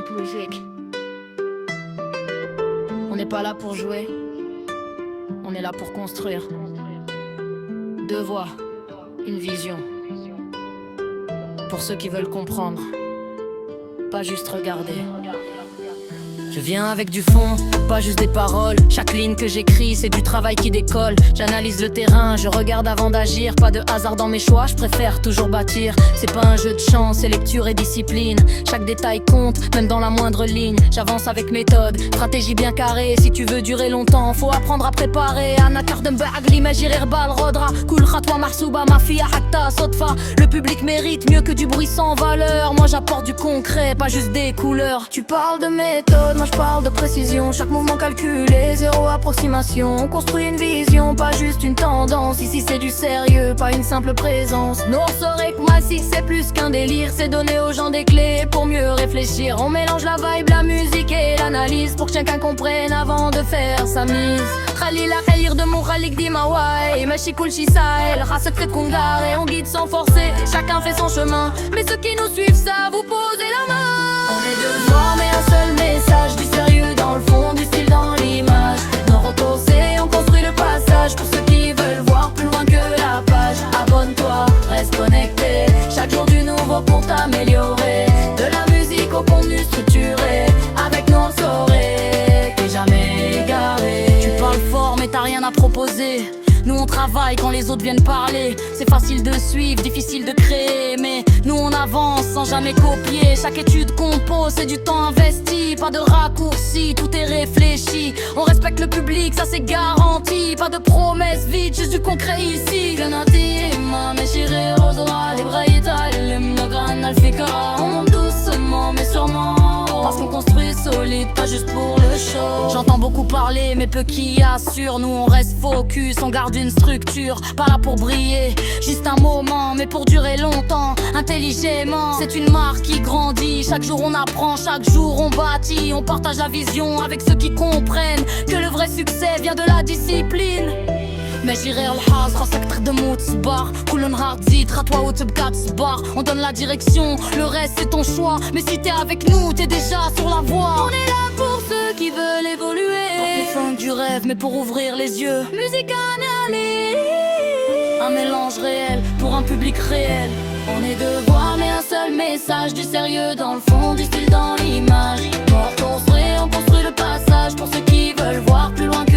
cette musique. On n'est pas là pour jouer, on est là pour construire. Deux voix, une vision. Pour ceux qui veulent comprendre, pas juste regarder. Je viens avec du fond, pas juste des paroles. Chaque ligne que j'écris, c'est du travail qui décolle. J'analyse le terrain, je regarde avant d'agir. Pas de hasard dans mes choix, je préfère toujours bâtir. C'est pas un jeu de chance, c'est lecture et discipline. Chaque détail compte, même dans la moindre ligne. J'avance avec méthode, stratégie bien carrée. Si tu veux durer longtemps, faut apprendre à préparer. Ana Kardembag, l'image irbal, Rodra Kul Khatwa Mahsouba, Mafia Hatta Sotfa. Le public mérite mieux que du bruit sans valeur. Moi j'apporte du concret, pas juste des couleurs. Tu parles de méthode, je parle de précision, chaque mouvement calculé, zéro approximation. On construit une vision, pas juste une tendance. Ici c'est du sérieux, pas une simple présence. Noir que moi si c'est plus qu'un délire, c'est donner aux gens des clés pour mieux réfléchir. On mélange la vibe, la musique et l'analyse pour que chacun comprenne avant de faire sa mise. Khalila Khalir de mon Khalik Dimawai, Machi Kulchi Sahel, Rasek fait Kungar et on guide sans forcer. Chacun fait son chemin, mais ceux qui nous suivent savent vous poser la main. On est deux voix mais un seul message, du sérieux dans le fond, du style dans l'image. Nos retours c'est on construit le passage pour ceux qui veulent voir plus loin que la page. Abonne-toi, reste connecté, chaque jour du nouveau pour t'améliorer. De la musique au contenu structuré, avec nous on le saurait, t'es jamais égaré. Tu parles fort mais t'as rien à proposer. Nous on travaille quand les autres viennent parler. C'est facile de suivre, difficile de créer. Mais nous on avance sans jamais copier. Chaque étude qu'on pose c'est du temps investi. Pas de raccourci, tout est réfléchi. On respecte le public, ça c'est garanti. Pas de promesses vides, juste du concret ici. On monte doucement mais sûrement, parce qu'on construit solide, pas juste pour le show. J'entends beaucoup parler mais peu qui assurent. Nous on reste focus, on garde une structure. Pas là pour briller, juste un moment, mais pour durer longtemps, intelligemment. C'est une marque qui grandit, chaque jour on apprend, chaque jour on bâtit. On partage la vision avec ceux qui comprennent que le vrai succès vient de la discipline. ماشي غير الحظ خاصك تخدم وتصبر كل نهار تزيد خطوة وتبقى تصبر. On donne la direction, le reste c'est ton choix. Mais si t'es avec nous, t'es déjà sur la voie. On est là pour ceux qui veulent évoluer, pour les fans du rêve mais pour ouvrir les yeux. Musique analyse, un mélange réel pour un public réel. On est deux voix mais un seul message, du sérieux dans le fond, du style dans l'image. On construit le passage pour ceux qui veulent voir plus loin que